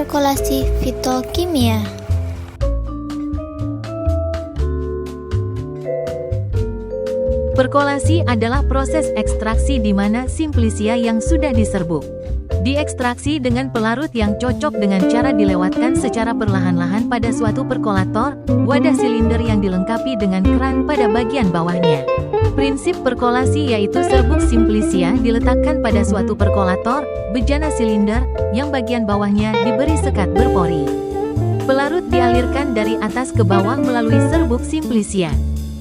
perkolasi fitokimia. Perkolasi adalah proses ekstraksi di mana simplicia yang sudah diserbuk diekstraksi dengan pelarut yang cocok dengan cara dilewatkan secara perlahan-lahan pada suatu perkolator, wadah silinder yang dilengkapi dengan keran pada bagian bawahnya. Prinsip perkolasi yaitu serbuk simplicia diletakkan pada suatu perkolator, bejana silinder, yang bagian bawahnya diberi sekat berpori. Pelarut dialirkan dari atas ke bawah melalui serbuk simplicia.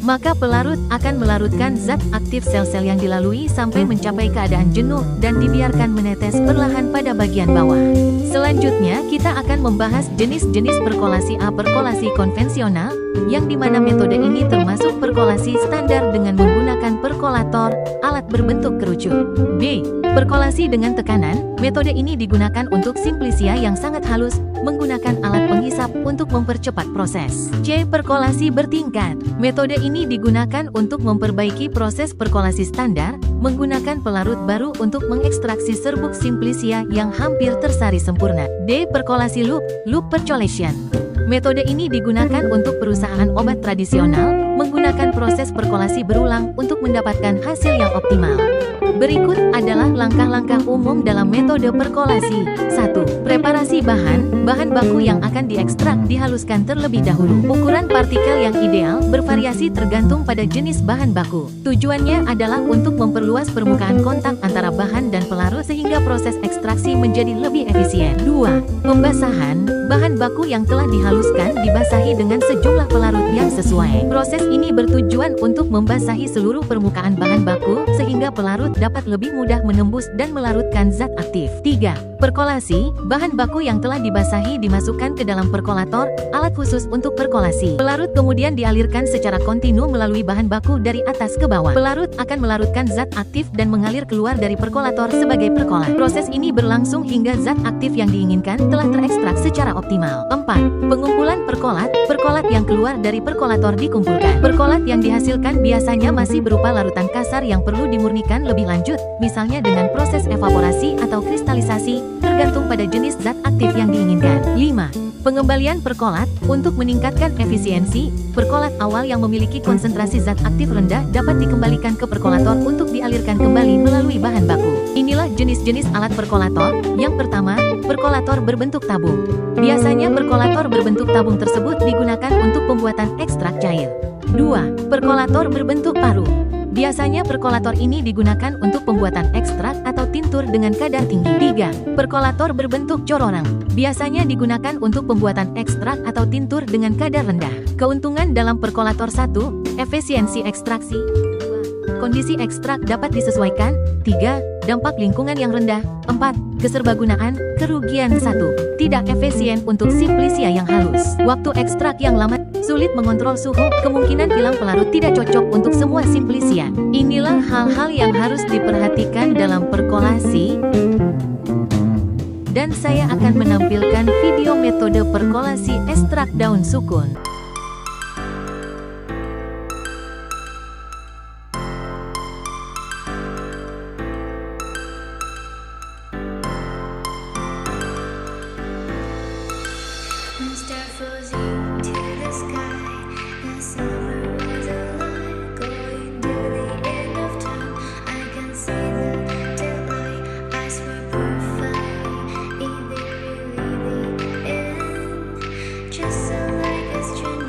Maka pelarut akan melarutkan zat aktif sel-sel yang dilalui sampai mencapai keadaan jenuh dan dibiarkan menetes perlahan pada bagian bawah. Selanjutnya kita akan membahas jenis-jenis perkolasi A. Perkolasi konvensional, yang dimana metode ini termasuk perkolasi standar dengan menggunakan perkolator, alat berbentuk kerucut. B. Perkolasi dengan tekanan, metode ini digunakan untuk simplicia yang sangat halus, menggunakan alat penghisap untuk mempercepat proses. C. Perkolasi bertingkat, metode ini digunakan untuk memperbaiki proses perkolasi standar, menggunakan pelarut baru untuk mengekstraksi serbuk simplicia yang hampir tersari sempurna. D. Perkolasi loop percolation. Metode ini digunakan untuk perusahaan obat tradisional, menggunakan proses perkolasi berulang untuk mendapatkan hasil yang optimal. Berikut adalah langkah-langkah umum dalam metode perkolasi. 1. Preparasi bahan baku yang akan diekstrak dihaluskan terlebih dahulu. Ukuran partikel yang ideal bervariasi tergantung pada jenis bahan baku. Tujuannya adalah untuk memperluas permukaan kontak antara bahan dan pelarut sehingga proses ekstraksi menjadi lebih efisien. 2. Pembasahan bahan baku yang telah dihaluskan dibasahi dengan sejumlah pelarut yang sesuai. Proses ini bertujuan untuk membasahi seluruh permukaan bahan baku sehingga pelarut dapat lebih mudah menembus dan melarutkan zat aktif. 3. Perkolasi, bahan baku yang telah dibasahi dimasukkan ke dalam perkolator, alat khusus untuk perkolasi. Pelarut kemudian dialirkan secara kontinu melalui bahan baku dari atas ke bawah. Pelarut akan melarutkan zat aktif dan mengalir keluar dari perkolator sebagai perkolat. Proses ini berlangsung hingga zat aktif yang diinginkan telah terekstrak secara optimal. 4. Pengumpulan perkolat yang keluar dari perkolator dikumpulkan. Perkolat yang dihasilkan biasanya masih berupa larutan kasar yang perlu dimurnikan lebih lanjut, misalnya dengan proses evaporasi atau kristalisasi, tergantung pada jenis zat aktif yang diinginkan. 5. Pengembalian perkolat, untuk meningkatkan efisiensi, perkolat awal yang memiliki konsentrasi zat aktif rendah dapat dikembalikan ke perkolator untuk dialirkan kembali melalui bahan baku. Inilah jenis-jenis alat perkolator. Yang pertama, perkolator berbentuk tabung. Biasanya perkolator berbentuk tabung tersebut digunakan untuk pembuatan ekstrak cair. 2. Perkolator berbentuk paru. Biasanya perkolator ini digunakan untuk pembuatan ekstrak atau tintur dengan kadar tinggi. 3. Perkolator berbentuk cororang. Biasanya digunakan untuk pembuatan ekstrak atau tintur dengan kadar rendah. Keuntungan dalam perkolator: 1. Efisiensi ekstraksi. 2. Kondisi ekstrak dapat disesuaikan. 3. Dampak lingkungan yang rendah. 4. Keserbagunaan, kerugian. 1. Tidak efisien untuk simplicia yang halus. Waktu ekstrak yang lama, sulit mengontrol suhu, kemungkinan hilang pelarut tidak cocok untuk semua simplicia. Inilah hal-hal yang harus diperhatikan dalam perkolasi. Dan saya akan menampilkan video metode perkolasi ekstrak daun sukun. Just so like a stranger.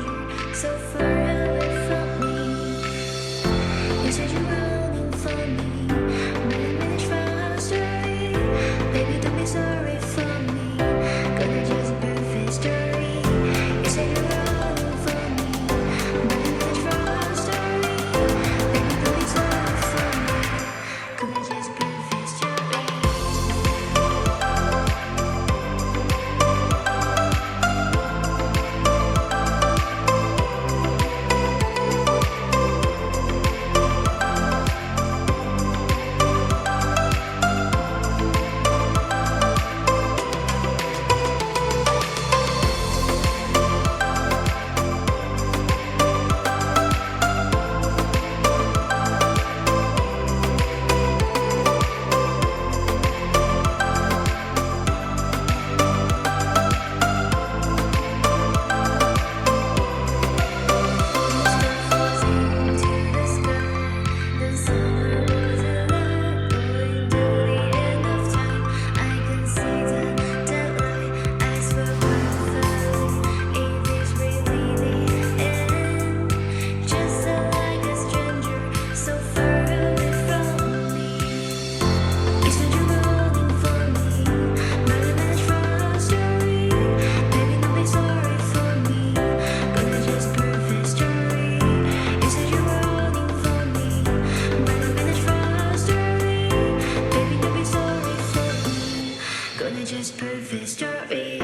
just prove history.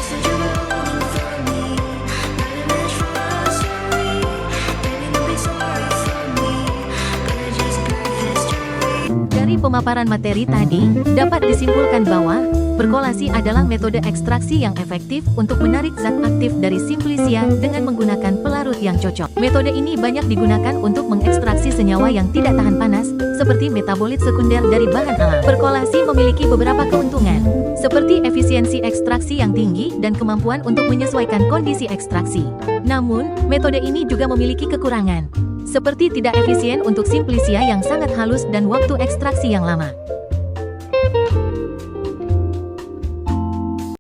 Said you were rolling for me, not a match for us, sorry. Baby, don't be sorry for me, gonna just prove history. Dari pemaparan materi tadi, dapat disimpulkan bahwa perkolasi adalah metode ekstraksi yang efektif untuk menarik zat aktif dari Simplicia dengan menggunakan pelarut yang cocok. Metode ini banyak digunakan untuk mengekstraksi senyawa yang tidak tahan panas, seperti metabolit sekunder dari bahan alam. Perkolasi memiliki beberapa keuntungan, seperti efisiensi ekstraksi yang tinggi dan kemampuan untuk menyesuaikan kondisi ekstraksi. Namun, metode ini juga memiliki kekurangan, seperti tidak efisien untuk Simplicia yang sangat halus dan waktu ekstraksi yang lama.